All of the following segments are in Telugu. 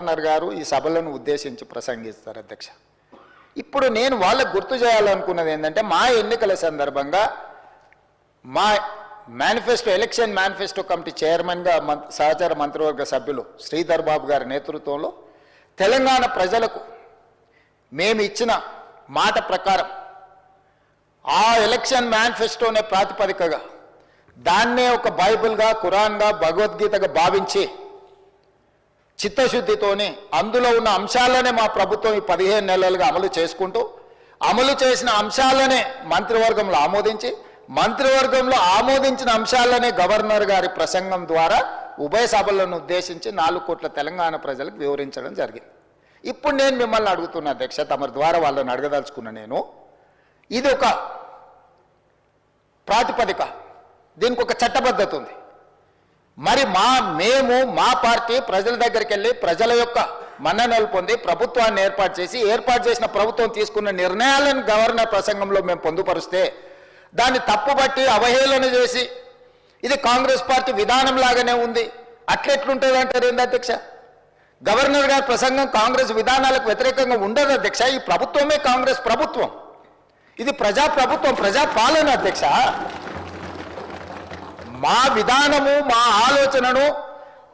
గవర్నర్ గారు ఈ సభలను ఉద్దేశించి ప్రసంగిస్తారు అధ్యక్ష. ఇప్పుడు నేను వాళ్ళకు గుర్తు చేయాలనుకున్నది ఏంటంటే, మా ఎన్నికల సందర్భంగా మా మేనిఫెస్టో ఎలక్షన్ మేనిఫెస్టో కమిటీ చైర్మన్గా సహచార మంత్రివర్గ సభ్యులు శ్రీధర్ బాబు గారి నేతృత్వంలో తెలంగాణ ప్రజలకు మేము ఇచ్చిన మాట ప్రకారం ఆ ఎలక్షన్ మేనిఫెస్టోనే ప్రాతిపదికగా దాన్నే ఒక బైబిల్గా, ఖురాన్గా, భగవద్గీతగా భావించి చిత్తశుద్ధితోని అందులో ఉన్న అంశాలనే మా ప్రభుత్వం ఈ 15 నెలలుగా అమలు చేసుకుంటూ అమలు చేసిన అంశాలనే మంత్రివర్గంలో ఆమోదించి మంత్రివర్గంలో ఆమోదించిన అంశాలనే గవర్నర్ గారి ప్రసంగం ద్వారా ఉభయ సభలను ఉద్దేశించి 4 కోట్ల తెలంగాణ ప్రజలకు వివరించడం జరిగింది. ఇప్పుడు నేను మిమ్మల్ని అడుగుతున్నా అధ్యక్ష, తమరి ద్వారా వాళ్ళని అడగదలుచుకున్నా. నేను ఇది ఒక ప్రాతిపదిక, దీనికి ఒక చట్టబద్ధత ఉంది. మరి మేము మా పార్టీ ప్రజల దగ్గరికి వెళ్ళి ప్రజల యొక్క మన్ననలు పొంది ప్రభుత్వాన్ని ఏర్పాటు చేసిన ప్రభుత్వం తీసుకున్న నిర్ణయాలను గవర్నర్ ప్రసంగంలో మేము పొందుపరిస్తే దాన్ని తప్పుబట్టి అవహేళన చేసి ఇది కాంగ్రెస్ పార్టీ విధానం లాగానే ఉంది అట్లెట్లుంటుంది అంటారు ఏంది అధ్యక్ష? గవర్నర్ గారి ప్రసంగం కాంగ్రెస్ విధానాలకు వ్యతిరేకంగా ఉండదు అధ్యక్ష. ఈ ప్రభుత్వమే కాంగ్రెస్ ప్రభుత్వం, ఇది ప్రజా ప్రభుత్వం, ప్రజా పాలన అధ్యక్ష. మా విధానము, మా ఆలోచనను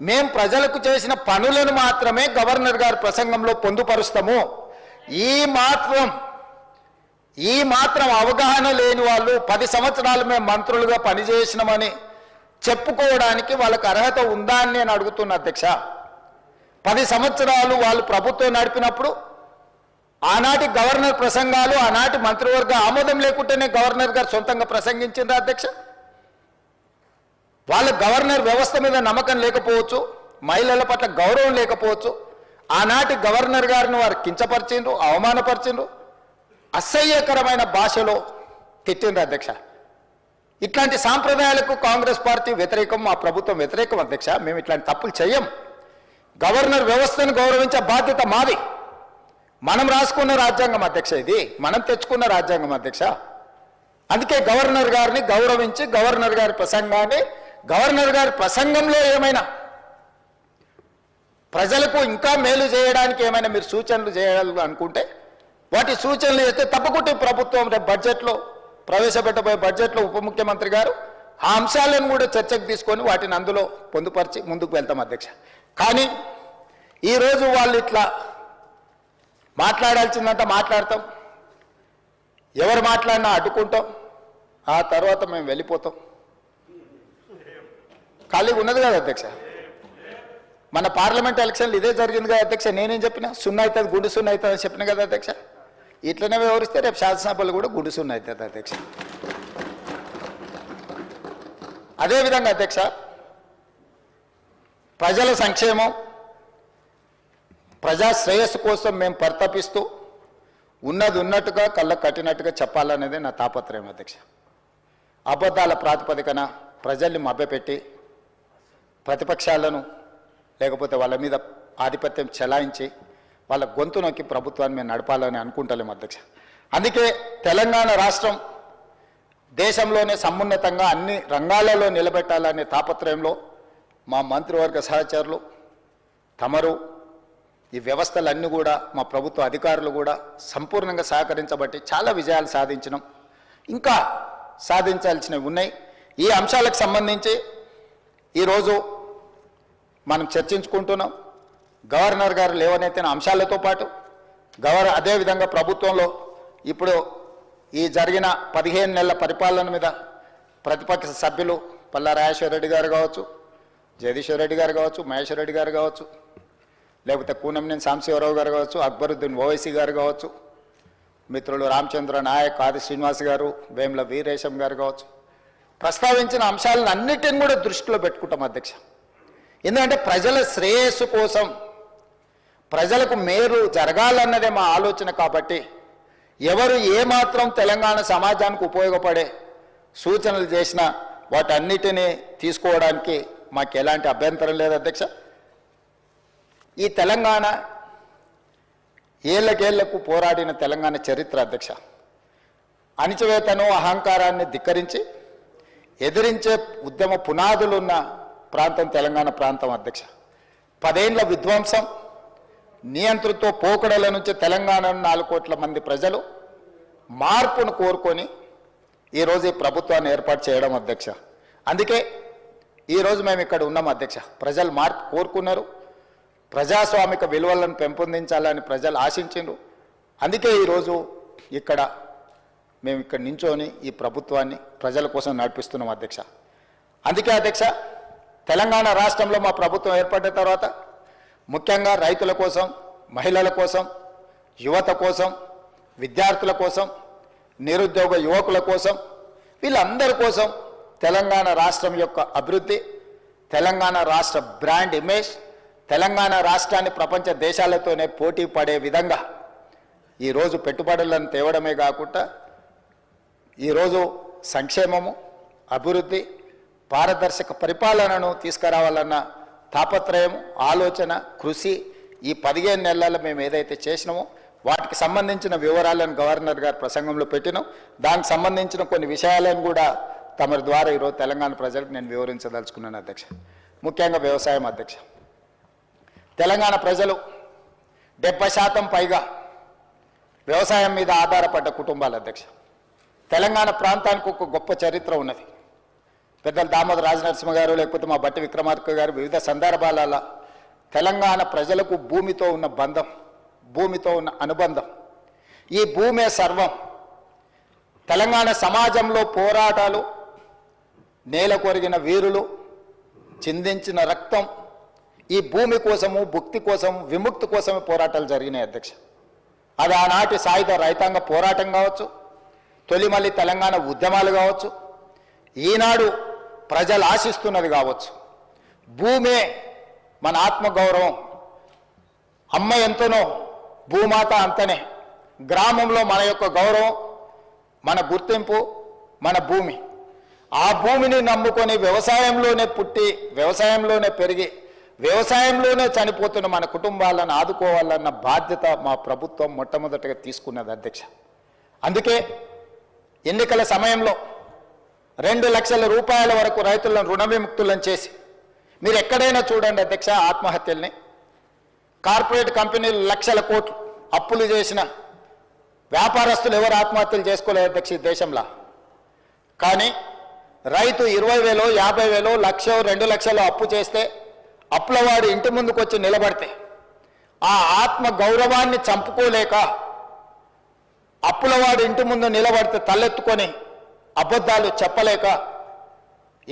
మేం ప్రజలకు చేసిన పనులను మాత్రమే గవర్నర్ గారి ప్రసంగంలో పొందుపరుస్తాము. ఈ మాత్రం అవగాహన లేని వాళ్ళు 10 సంవత్సరాలు మేము మంత్రులుగా పనిచేసినామని చెప్పుకోవడానికి వాళ్ళకి అర్హత ఉందా అని నేను అడుగుతున్నా అధ్యక్ష. 10 సంవత్సరాలు వాళ్ళు ప్రభుత్వం నడిపినప్పుడు ఆనాటి గవర్నర్ ప్రసంగాలు, ఆనాటి మంత్రివర్గ ఆమోదం లేకుంటేనే గవర్నర్ గారు సొంతంగా ప్రసంగించిందా అధ్యక్ష? వాళ్ళ గవర్నర్ వ్యవస్థ మీద నమ్మకం లేకపోవచ్చు, మహిళల పట్ల గౌరవం లేకపోవచ్చు. ఆనాటి గవర్నర్ గారిని వారు కించపరిచిండ్రు, అవమానపరిచిండ్రు, అసహ్యకరమైన భాషలో తిట్టిండ్రు అధ్యక్ష. ఇట్లాంటి సాంప్రదాయాలకు కాంగ్రెస్ పార్టీ వ్యతిరేకం, మా ప్రభుత్వం వ్యతిరేకం అధ్యక్ష. మేము ఇట్లాంటి తప్పులు చేయం. గవర్నర్ వ్యవస్థను గౌరవించే బాధ్యత మాది. మనం రాసుకున్న రాజ్యాంగం అధ్యక్ష, ఇది మనం తెచ్చుకున్న రాజ్యాంగం అధ్యక్ష. అందుకే గవర్నర్ గారిని గౌరవించి గవర్నర్ గారి ప్రసంగాన్ని, గవర్నర్ గారి ప్రసంగంలో ఏమైనా ప్రజలకు ఇంకా మేలు చేయడానికి ఏమైనా మీరు సూచనలు చేయాలి అనుకుంటే వాటి సూచనలు చేస్తే తప్పకుండా ప్రభుత్వం రేపు బడ్జెట్లో ప్రవేశపెట్టబోయే బడ్జెట్లో ఉప ముఖ్యమంత్రి గారు ఆ అంశాలను కూడా చర్చకు తీసుకొని వాటిని అందులో పొందుపరిచి ముందుకు వెళ్తాం అధ్యక్ష. కానీ ఈరోజు వాళ్ళు ఇట్లా మాట్లాడాల్సిందంతా మాట్లాడతాం, ఎవరు మాట్లాడినా అడ్డుకుంటాం, ఆ తర్వాత మేము వెళ్ళిపోతాం. ఖాళీగా ఉన్నది కదా అధ్యక్ష. మన పార్లమెంట్ ఎలక్షన్లు ఇదే జరిగింది కదా అధ్యక్ష. నేనేం చెప్పినా సున్నా అవుతుంది, గుండు సున్నా అవుతుంది అని చెప్పిన కదా అధ్యక్ష. ఇట్లనే వివరిస్తే రేపు శాసనసభలు కూడా గుండు సున్నా అవుతుంది అధ్యక్ష. అదేవిధంగా అధ్యక్ష, ప్రజల సంక్షేమం, ప్రజా శ్రేయస్సు కోసం మేము పరితపిస్తూ ఉన్నది ఉన్నట్టుగా కళ్ళకు కట్టినట్టుగా చెప్పాలనేది నా తాపత్రయం అధ్యక్ష. అబద్ధాల ప్రాతిపదికన ప్రజల్ని మభ్యపెట్టి ప్రతిపక్షాలను లేకపోతే వాళ్ళ మీద ఆధిపత్యం చెలాయించి వాళ్ళ గొంతు నొక్కి ప్రభుత్వాన్ని మేము నడపాలని అనుకుంటలేము అధ్యక్ష. అందుకే తెలంగాణ రాష్ట్రం దేశంలోనే సమున్నతంగా అన్ని రంగాలలో నిలబెట్టాలనే తాపత్రయంలో మా మంత్రివర్గ సహచరులు, తమరు, ఈ వ్యవస్థలన్నీ కూడా మా ప్రభుత్వ అధికారులు కూడా సంపూర్ణంగా సహకరించబట్టి చాలా విజయాలు సాధించినాం. ఇంకా సాధించాల్సినవి ఉన్నాయి. ఈ అంశాలకు సంబంధించి ఈరోజు మనం చర్చించుకుంటున్నాం. గవర్నర్ గారు లేవనెత్తిన అంశాలతో పాటు అదేవిధంగా ప్రభుత్వంలో ఇప్పుడు ఈ జరిగిన 15 నెలల పరిపాలన మీద ప్రతిపక్ష సభ్యులు పల్లా రాజేశ్వర రెడ్డి గారు కావచ్చు, జగదీశ్వర్ రెడ్డి గారు కావచ్చు, మహేశ్వర్ రెడ్డి గారు కావచ్చు, లేకపోతే కూనంనేని సాంబశివరావు గారు కావచ్చు, అక్బరుద్దీన్ ఓవైసీ గారు కావచ్చు, మిత్రులు రామచంద్ర నాయక్, ఆది శ్రీనివాస్ గారు, వేముల వీరేశం గారు కావచ్చు, ప్రస్తావించిన అంశాలను అన్నిటిని కూడా దృష్టిలో పెట్టుకుంటాం అధ్యక్ష. ఎందుకంటే ప్రజల శ్రేయస్సు కోసం, ప్రజలకు మేలు జరగాలన్నదే మా ఆలోచన. కాబట్టి ఎవరు ఏమాత్రం తెలంగాణ సమాజానికి ఉపయోగపడే సూచనలు చేసినా వాటన్నిటినీ తీసుకోవడానికి మాకు ఎలాంటి అభ్యంతరం లేదు అధ్యక్ష. ఈ తెలంగాణ ఏళ్ళకేళ్లకు పోరాడిన తెలంగాణ చరిత్ర అధ్యక్ష. అణిచివేతను, అహంకారాన్ని ధిక్కరించి ఎదిరించే ఉద్యమ పునాదులున్న ప్రాంతం తెలంగాణ ప్రాంతం అధ్యక్ష. 10 ఏళ్ల విధ్వంసం, నియంతృత్వ పోకడల నుంచి తెలంగాణలో 4 కోట్ల మంది ప్రజలు మార్పును కోరుకొని ఈరోజు ఈ ప్రభుత్వాన్ని ఏర్పాటు చేయడం అధ్యక్ష. అందుకే ఈరోజు మేము ఇక్కడ ఉన్నాం అధ్యక్ష. ప్రజలు మార్పు కోరుకున్నారు, ప్రజాస్వామిక విలువలను పెంపొందించాలని ప్రజలు ఆశించారు. అందుకే ఈరోజు మేము ఇక్కడ నించొని ఈ ప్రభుత్వాన్ని ప్రజల కోసం నడిపిస్తున్నాం అధ్యక్ష. అందుకే అధ్యక్ష, తెలంగాణ రాష్ట్రంలో మా ప్రభుత్వం ఏర్పడిన తర్వాత ముఖ్యంగా రైతుల కోసం, మహిళల కోసం, యువత కోసం, విద్యార్థుల కోసం, నిరుద్యోగ యువకుల కోసం, వీళ్ళందరి కోసం తెలంగాణ రాష్ట్రం యొక్క అభివృద్ధి, తెలంగాణ రాష్ట్ర బ్రాండ్ ఇమేజ్, తెలంగాణ రాష్ట్రాన్ని ప్రపంచ దేశాలతోనే పోటీ పడే విధంగా ఈరోజు పెట్టుబడులను తేవడమే కాకుండా ఈరోజు సంక్షేమము, అభివృద్ధి, పారదర్శక పరిపాలనను తీసుకురావాలన్న తాపత్రయం, ఆలోచన, కృషి ఈ 15 నెలల్లో మేము ఏదైతే చేసినామో వాటికి సంబంధించిన వివరాలను గవర్నర్ గారు ప్రసంగంలో పెట్టినాం. దానికి సంబంధించిన కొన్ని విషయాలను కూడా తమ ద్వారా ఈరోజు తెలంగాణ ప్రజలకు నేను వివరించదలుచుకున్నాను అధ్యక్ష. ముఖ్యంగా వ్యవసాయం అధ్యక్ష. తెలంగాణ ప్రజలు 70% పైగా వ్యవసాయం మీద ఆధారపడ్డ కుటుంబాలు అధ్యక్ష. తెలంగాణ ప్రాంతానికి ఒక గొప్ప చరిత్ర ఉన్నది. పెద్దలు దామోదర రాజనరసింహ గారు, లేకపోతే మా బట్టి విక్రమార్క గారు వివిధ సందర్భాలలో తెలంగాణ ప్రజలకు భూమితో ఉన్న బంధం, భూమితో ఉన్న అనుబంధం, ఈ భూమే సర్వం, తెలంగాణ సమాజంలో పోరాటాలు, నేల కొరిగిన వీరులు చిందించిన రక్తం, ఈ భూమి కోసము, భుక్తి కోసం, విముక్తి కోసమే పోరాటాలు జరిగినాయి అధ్యక్ష. అది ఆనాటి సాయుధ రైతాంగ పోరాటం కావచ్చు, తొలిమల్లి తెలంగాణ ఉద్యమాలు కావచ్చు, ఈనాడు ప్రజలు ఆశిస్తున్నది కావచ్చు. భూమే మన ఆత్మగౌరవం. అమ్మ ఎంతనో భూమాత అంతనే. గ్రామంలో మన యొక్క గౌరవం, మన గుర్తింపు, మన భూమి. ఆ భూమిని నమ్ముకొని వ్యవసాయంలోనే పుట్టి, వ్యవసాయంలోనే పెరిగి, వ్యవసాయంలోనే చనిపోతున్న మన కుటుంబాలను ఆదుకోవాలన్న బాధ్యత మా ప్రభుత్వం మొట్టమొదటిగా తీసుకున్నది అధ్యక్ష. అందుకే ఎన్నికల సమయంలో 2 లక్షల రూపాయల వరకు రైతులను రుణ విముక్తులను చేసి, మీరు ఎక్కడైనా చూడండి అధ్యక్ష, ఆత్మహత్యల్ని, కార్పొరేట్ కంపెనీలు లక్షల కోట్లు అప్పులు చేసిన వ్యాపారస్తులు ఎవరు ఆత్మహత్యలు చేసుకోలేదు అధ్యక్ష ఈ దేశంలో. కానీ రైతు 20,000, 50,000, 1,00,000, 2 లక్షలు అప్పు చేస్తే, అప్పులవాడు ఇంటి ముందుకు వచ్చి నిలబడితే ఆ ఆత్మ గౌరవాన్ని చంపుకోలేక అప్పులవాడు ఇంటి ముందు నిలబడితే తలెత్తుకొని అబద్ధాలు చెప్పలేక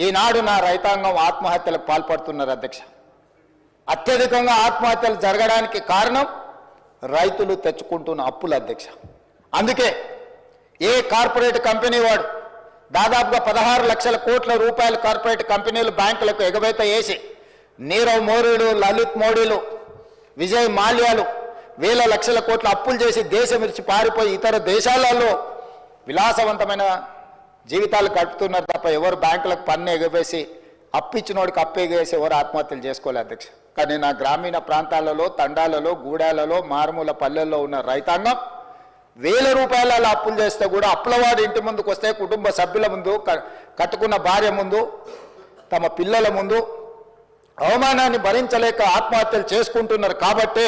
ఈనాడు నా రైతాంగం ఆత్మహత్యలకు పాల్పడుతున్నారు అధ్యక్ష. అత్యధికంగా ఆత్మహత్యలు జరగడానికి కారణం రైతులు తెచ్చుకుంటున్న అప్పులు అధ్యక్ష. అందుకే ఏ కార్పొరేట్ కంపెనీ వాడు దాదాపుగా 16 లక్షల కోట్ల రూపాయల కార్పొరేట్ కంపెనీలు బ్యాంకులకు ఎగవేత వేసి, నీరవ్ మోడీలు, లలిత్ మోడీలు, విజయ్ మాల్యాలు వేల లక్షల కోట్ల అప్పులు చేసి దేశం విడిచి పారిపోయి ఇతర దేశాలలో విలాసవంతమైన జీవితాలు గడుపుతున్నారు తప్ప ఎవరు బ్యాంకులకు పన్ను ఎగవేసి అప్పిచ్చినోడికి అప్పేగేసి ఎవరు ఆత్మహత్యలు చేసుకోలేదు అధ్యక్ష. కానీ నా గ్రామీణ ప్రాంతాలలో, తండాలలో, గూడాలలో, మారుమూల పల్లెల్లో ఉన్న రైతాంగం వేల రూపాయల అప్పులు చేస్తే కూడా అప్పులవాడు ఇంటి ముందుకు వస్తే కుటుంబ సభ్యుల ముందు, కట్టుకున్న భార్య ముందు, తమ పిల్లల ముందు అవమానాన్ని భరించలేక ఆత్మహత్యలు చేసుకుంటున్నారు. కాబట్టే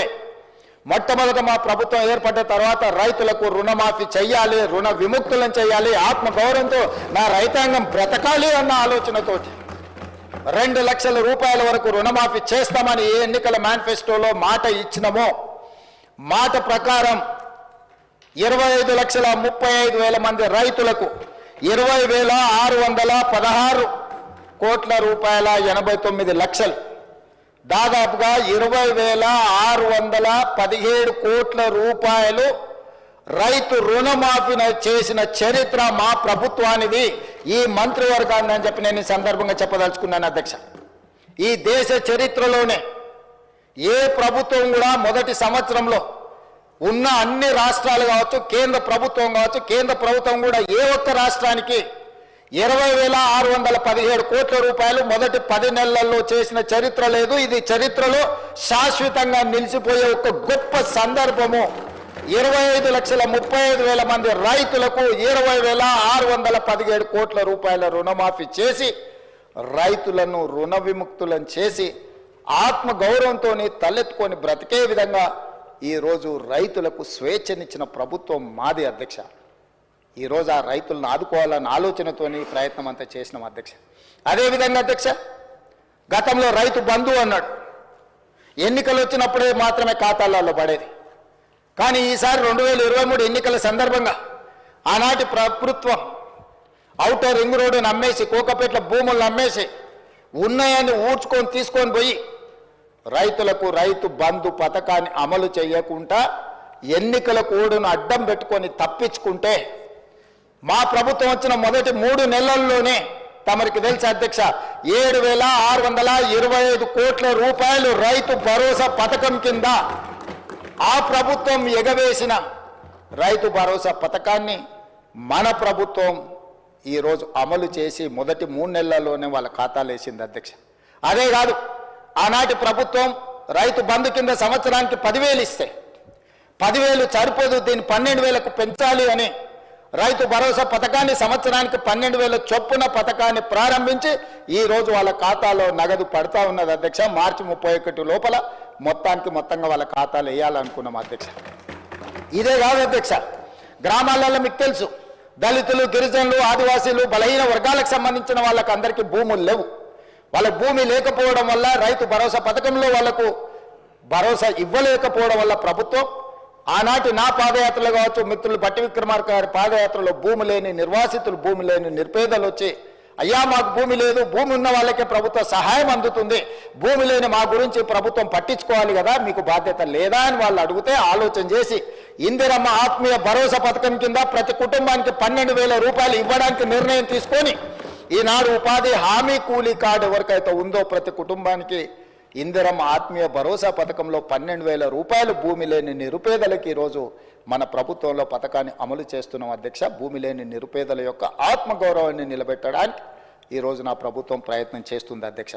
మొట్టమొదట మా ప్రభుత్వం ఏర్పడ్డ తర్వాత రైతులకు రుణమాఫీ చెయ్యాలి, రుణ విముక్తులను చేయాలి, ఆత్మగౌరవంతో నా రైతాంగం బ్రతకాలి అన్న ఆలోచనతోటి 2 లక్షల రూపాయల వరకు రుణమాఫీ చేస్తామని ఏ ఎన్నికల మేనిఫెస్టోలో మాట ఇచ్చినామో మాట ప్రకారం 25,35,000 మంది రైతులకు 20,616 కోట్ల రూపాయల 89 లక్షలు, దాదాపుగా 20,617 కోట్ల రూపాయలు రైతు రుణమాఫీ చేసిన చరిత్ర మా ప్రభుత్వానిది, ఈ మంత్రివర్గాన్ని అని చెప్పి నేను ఈ సందర్భంగా చెప్పదలుచుకున్నాను అధ్యక్ష. ఈ దేశ చరిత్రలోనే ఏ ప్రభుత్వం కూడా మొదటి సంవత్సరంలో ఉన్న అన్ని రాష్ట్రాలు కావచ్చు, కేంద్ర ప్రభుత్వం కావచ్చు, కేంద్ర ప్రభుత్వం కూడా ఏ ఒక్క రాష్ట్రానికి 20,617 కోట్ల రూపాయలు మొదటి 10 నెలల్లో చేసిన చరిత్ర లేదు. ఇది చరిత్రలో శాశ్వతంగా నిలిచిపోయే ఒక గొప్ప సందర్భము. 25,35,000 మంది రైతులకు 20,617 కోట్ల రూపాయల రుణమాఫీ చేసి, రైతులను రుణ విముక్తులను చేసి, ఆత్మ గౌరవంతో తలెత్తుకొని బ్రతికే విధంగా ఈరోజు రైతులకు స్వేచ్ఛనిచ్చిన ప్రభుత్వం మాది అధ్యక్ష. ఈరోజు ఆ రైతులను ఆదుకోవాలన్న ఆలోచనతోని ప్రయత్నం అంతా చేసినాం అధ్యక్ష. అదేవిధంగా అధ్యక్ష, గతంలో రైతు బంధు అన్నాడు, ఎన్నికలు వచ్చినప్పుడే మాత్రమే ఖాతాలలో పడేది. కానీ ఈసారి 2023 ఎన్నికల సందర్భంగా ఆనాటి ప్రభుత్వం ఔటర్ రింగ్ రోడ్డును అమ్మేసి, కోకపేట్ల భూములను అమ్మేసి, ఉన్నాయని ఊడ్చుకొని తీసుకొని పోయి రైతులకు రైతు బంధు పథకాన్ని అమలు చేయకుండా ఎన్నికల కోడ్ను అడ్డం పెట్టుకొని తప్పించుకుంటే మా ప్రభుత్వం వచ్చిన మొదటి 3 నెలల్లోనే తమరికి తెలుసు అధ్యక్ష, 7,625 కోట్ల రూపాయలు రైతు భరోసా పథకం కింద ఆ ప్రభుత్వం ఎగవేసిన రైతు భరోసా పథకాన్ని మన ప్రభుత్వం ఈరోజు అమలు చేసి మొదటి 3 నెలల్లోనే వాళ్ళ ఖాతాలు వేసింది అధ్యక్ష. అదే కాదు, ఆనాటి ప్రభుత్వం రైతు బంధు కింద సంవత్సరానికి 10,000 ఇస్తే 10,000 సరిపోదు, దీన్ని 12,000కు పెంచాలి అని రైతు భరోసా పథకాన్ని సంవత్సరానికి 12,000 చొప్పున పథకాన్ని ప్రారంభించి ఈరోజు వాళ్ళ ఖాతాలో నగదు పడతా ఉన్నది అధ్యక్ష. మార్చి 31 లోపల మొత్తంగా వాళ్ళ ఖాతాలు వేయాలనుకున్నాం అధ్యక్ష. ఇదే కాదు అధ్యక్ష, గ్రామాలలో మీకు తెలుసు, దళితులు, గిరిజనులు, ఆదివాసీలు, బలహీన వర్గాలకు సంబంధించిన వాళ్ళకి అందరికీ భూములు లేవు. వాళ్ళకు భూమి లేకపోవడం వల్ల రైతు భరోసా పథకంలో వాళ్లకు భరోసా ఇవ్వలేకపోవడం వల్ల ప్రభుత్వం ఆనాటి నా పాదయాత్రలు కావచ్చు, మిత్రులు బట్టి విక్రమార్క గారి పాదయాత్రలో భూమి లేని నిర్వాసితులు, భూమి లేని నిరుపేదలు వచ్చి, అయ్యా మాకు భూమి లేదు, భూమి ఉన్న వాళ్ళకే ప్రభుత్వ సహాయం అందుతుంది, భూమి లేని మా గురించి ప్రభుత్వం పట్టించుకోవాలి కదా, మీకు బాధ్యత లేదా అని వాళ్ళు అడిగితే ఆలోచన చేసి ఇందిరమ్మ ఆత్మీయ భరోసా పథకం కింద ప్రతి కుటుంబానికి 12,000 రూపాయలు ఇవ్వడానికి నిర్ణయం తీసుకొని ఈనాడు ఉపాధి హామీ కూలీ కార్డు ఎవరికైతే ఉందో ప్రతి కుటుంబానికి ఇందిరమ్మ ఆత్మీయ భరోసా పథకంలో 12,000 రూపాయలు భూమి లేని నిరుపేదలకు ఈరోజు మన ప్రభుత్వంలో పథకాన్ని అమలు చేస్తున్నాం అధ్యక్ష. భూమి లేని నిరుపేదల యొక్క ఆత్మగౌరవాన్ని నిలబెట్టడానికి ఈరోజు నా ప్రభుత్వం ప్రయత్నం చేస్తుంది అధ్యక్ష.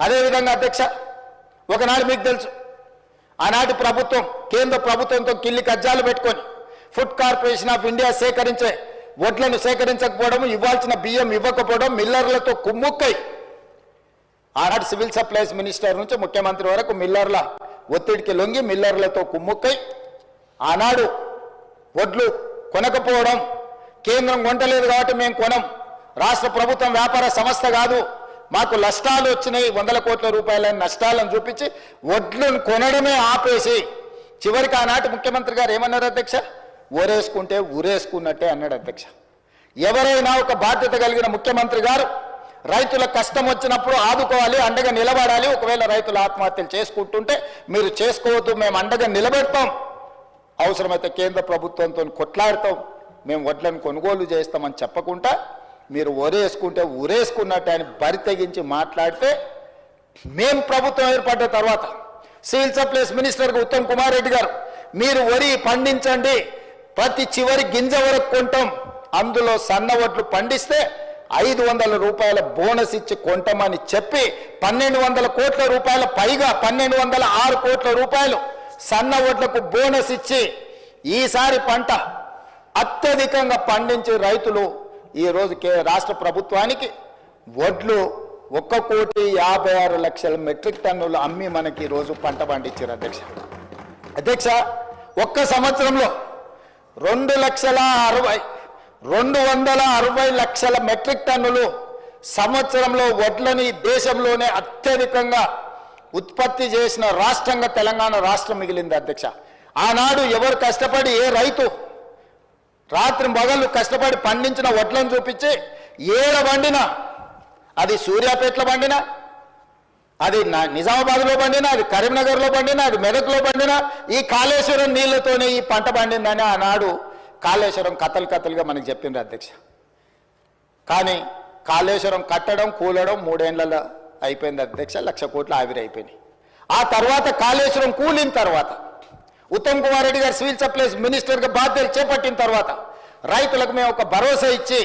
అదేవిధంగా అధ్యక్ష, ఒకనాడు మీకు తెలుసు, ఆనాటి ప్రభుత్వం కేంద్ర ప్రభుత్వంతో కిల్లి కజ్జాలు పెట్టుకొని ఫుడ్ కార్పొరేషన్ ఆఫ్ ఇండియా సేకరించే వడ్లను సేకరించకపోవడం, ఇవ్వాల్సిన బియ్యం ఇవ్వకపోవడం, మిల్లర్లతో కుమ్ముక్కై ఆనాటి సివిల్ సప్లైస్ మినిస్టర్ నుంచి ముఖ్యమంత్రి వరకు మిల్లర్ల ఒత్తిడికి లొంగి మిల్లర్లతో కుమ్ముక్కై ఆనాడు వడ్లు కొనకపోవడం, కేంద్రం కొంటలేదు కాబట్టి మేము కొనం, రాష్ట్ర ప్రభుత్వం వ్యాపార సంస్థ కాదు, మాకు నష్టాలు వచ్చినాయి, 100 కోట్ల రూపాయల నష్టాలను చూపించి వడ్లను కొనడమే ఆపేసి చివరికి ఆనాటి ముఖ్యమంత్రి గారు ఏమన్నారు అధ్యక్ష, ఊరేసుకుంటే ఊరేసుకున్నట్టే అన్నాడు అధ్యక్ష. ఎవరైనా ఒక బాధ్యత కలిగిన ముఖ్యమంత్రి గారు రైతుల కష్టం వచ్చినప్పుడు ఆదుకోవాలి, అండగా నిలబడాలి. ఒకవేళ రైతులు ఆత్మహత్యలు చేసుకుంటుంటే మీరు చేసుకోవద్దు, మేము అండగా నిలబెడతాం, అవసరమైతే కేంద్ర ప్రభుత్వంతో కొట్లాడతాం, మేము వడ్లను కొనుగోలు చేస్తామని చెప్పకుండా మీరు ఊరేసుకుంటే ఊరేసుకున్నట్టు అని బరి తెగించి మాట్లాడితే, మేము ప్రభుత్వం ఏర్పడ్డ తర్వాత సివిల్ సప్లైస్ మినిస్టర్గా ఉత్తమ్ కుమార్ రెడ్డి గారు, మీరు వరి పండించండి, ప్రతి చివరి గింజ వరకు కొంటాం, అందులో సన్న వడ్లు పండిస్తే 500 రూపాయల బోనస్ ఇచ్చి కొంటామని చెప్పి 1,200 కోట్ల రూపాయల పైగా 1,206 కోట్ల రూపాయలు సన్న వడ్లకు బోనస్ ఇచ్చి ఈసారి పంట అత్యధికంగా పండించే రైతులు ఈరోజు రాష్ట్ర ప్రభుత్వానికి వడ్లు 1,56,00,000 మెట్రిక్ టన్నులు అమ్మి మనకి ఈరోజు పంట పండించారు అధ్యక్ష. అధ్యక్ష, ఒక్క సంవత్సరంలో 260 లక్షల మెట్రిక్ టన్నులు సంవత్సరంలో వడ్లని దేశంలోనే అత్యధికంగా ఉత్పత్తి చేసిన రాష్ట్రంగా తెలంగాణ రాష్ట్రం మిగిలింది అధ్యక్ష. ఆనాడు ఎవరు కష్టపడి, ఏ రైతు రాత్రి పగళ్ళు కష్టపడి పండించిన వడ్లను చూపించి ఏడ పండినా, అది సూర్యాపేటలో పండినా, అది నిజామాబాద్లో పండినా, అది కరీంనగర్లో పండినా, అది మెదక్లో పండినా, ఈ కాళేశ్వరం నీళ్లతోనే ఈ పంట పండిందని ఆనాడు కాళేశ్వరం కథలుగా మనకు చెప్పిండ్రు అధ్యక్ష. కానీ కాళేశ్వరం కట్టడం కూలడం 3 ఏళ్లలో అయిపోయింది అధ్యక్ష, 1,00,000 కోట్లు ఆవిరి అయిపోయినాయి. ఆ తర్వాత కాళేశ్వరం కూలిన తర్వాత ఉత్తమ్ కుమార్ రెడ్డి గారు సివిల్ సప్లైస్ మినిస్టర్గా బాధ్యతలు చేపట్టిన తర్వాత రైతులకు మేము ఒక భరోసా ఇచ్చి,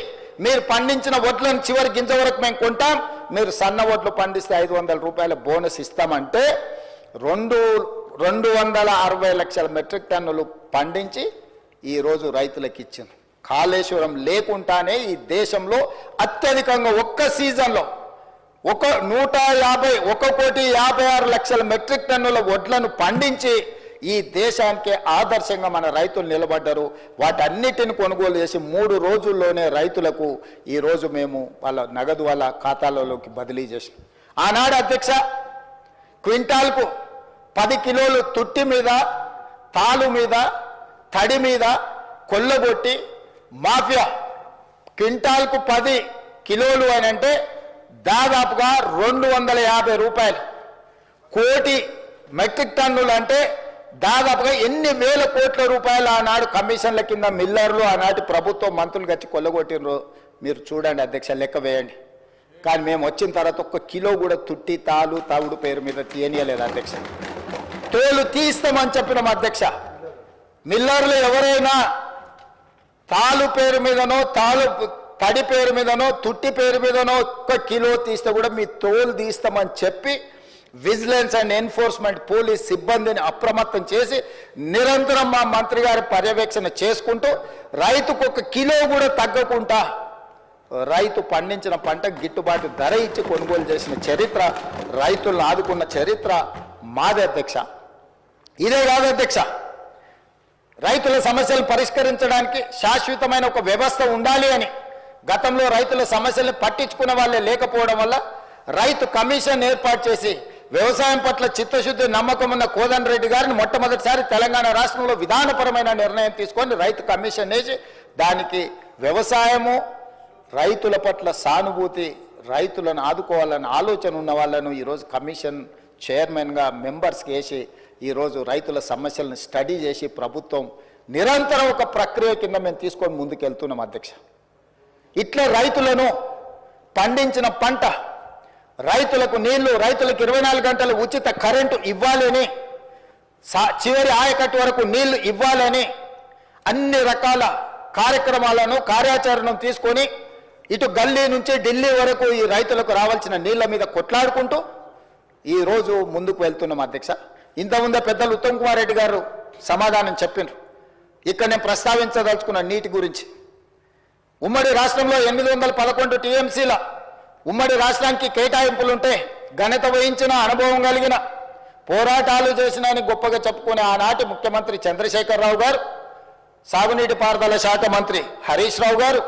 మీరు పండించిన వడ్లను చివరి గింజ వరకు మేము కొంటాం, మీరు సన్న వడ్లు పండిస్తే 500 రూపాయల బోనస్ ఇస్తామంటే 260 లక్షల మెట్రిక్ టన్నులు పండించి ఈరోజు రైతులకు ఇచ్చింది. కాళేశ్వరం లేకుండానే ఈ దేశంలో అత్యధికంగా ఒక్క సీజన్లో 1,56 మెట్రిక్ టన్నుల వడ్లను పండించి ఈ దేశానికి ఆదర్శంగా మన రైతులు నిలబడ్డారు. వాటన్నిటిని కొనుగోలు చేసి 3 రోజుల్లోనే రైతులకు ఈరోజు మేము వాళ్ళ నగదు వాళ్ళ ఖాతాలలోకి బదిలీ చేసాం. ఆనాడు అధ్యక్ష క్వింటాల్కు 10 కిలోలు తుట్టి మీద, తాలు మీద, తడి మీద కొల్లగొట్టి మాఫియా క్వింటాల్కు 10 కిలోలు అని అంటే దాదాపుగా 250 రూపాయలు. కోటి మెట్రిక్ టన్నులు అంటే దాదాపుగా ఎన్ని వేల కోట్ల రూపాయలు ఆనాడు కమిషన్ల కింద మిల్లర్లు ఆనాటి ప్రభుత్వం మంత్రులు గచ్చి కొల్లగొట్టినరు. మీరు చూడండి అధ్యక్ష, లెక్క వేయండి. కానీ మేము వచ్చిన తర్వాత 1 కిలో కూడా తుట్టి, తాలు, తవుడు పేరు మీద తీయనీయలేదు అధ్యక్ష. తోలు తీస్తామని చెప్పినాం అధ్యక్ష. మిల్లర్లు ఎవరైనా తాలు పేరు మీదనో, తడి పేరు మీదనో, తుట్టి పేరు మీదనో 1 కిలో తీస్తే కూడా మీ తోలు తీస్తామని చెప్పి విజిలెన్స్ అండ్ ఎన్ఫోర్స్మెంట్ పోలీస్ సిబ్బందిని అప్రమత్తం చేసి నిరంతరం మా మంత్రి గారి పర్యవేక్షణ చేసుకుంటూ రైతుకు 1 కిలో కూడా తగ్గకుండా రైతు పండించిన పంట గిట్టుబాటు ధర ఇచ్చి కొనుగోలు చేసిన చరిత్ర, రైతులను ఆదుకున్న చరిత్ర మాదే అధ్యక్ష. ఇదే కాదు అధ్యక్ష, రైతుల సమస్యలను పరిష్కరించడానికి శాశ్వతమైన ఒక వ్యవస్థ ఉండాలి అని గతంలో రైతుల సమస్యలను పట్టించుకున్న వాళ్ళే లేకపోవడం వల్ల రైతు కమిషన్ ఏర్పాటు చేసి వ్యవసాయం పట్ల చిత్తశుద్ధి నమ్మకం ఉన్న కోదండరెడ్డి గారిని మొట్టమొదటిసారి తెలంగాణ రాష్ట్రంలో విధానపరమైన నిర్ణయం తీసుకొని రైతు కమిషన్ వేసి దానికి వ్యవసాయము, రైతుల పట్ల సానుభూతి, రైతులను ఆదుకోవాలని ఆలోచన ఉన్న వాళ్ళను ఈరోజు కమిషన్ చైర్మన్గా మెంబర్స్కి వేసి ఈరోజు రైతుల సమస్యలను స్టడీ చేసి ప్రభుత్వం నిరంతరం ఒక ప్రక్రియ కింద మేము తీసుకొని ముందుకెళ్తున్నాం అధ్యక్ష. ఇట్లా రైతులను పండించిన పంట, రైతులకు నీళ్లు, రైతులకు 24 గంటలు ఉచిత కరెంటు ఇవ్వాలని, చివరి ఆయకట్టు వరకు నీళ్లు ఇవ్వాలని అన్ని రకాల కార్యక్రమాలను, కార్యాచరణను తీసుకొని ఇటు గల్లీ నుంచి ఢిల్లీ వరకు ఈ రైతులకు రావాల్సిన నీళ్ల మీద కొట్లాడుకుంటూ ఈరోజు ముందుకు వెళ్తున్నాం అధ్యక్ష. ఇంతకుముందే పెద్దలు ఉత్తమ్ కుమార్ రెడ్డి గారు సమాధానం చెప్పినారు. ఇక్కడ నేను ప్రస్తావించదలుచుకున్న నీటి గురించి. ఉమ్మడి రాష్ట్రంలో 811 టీఎంసీల ఉమ్మడి రాష్ట్రానికి కేటాయింపులుంటే ఘనత వహించిన, అనుభవం కలిగిన, పోరాటాలు చేసిన అని గొప్పగా చెప్పుకునే ఆనాటి ముఖ్యమంత్రి చంద్రశేఖరరావు గారు, సాగునీటి పారుదల శాఖ మంత్రి హరీష్ రావు గారు,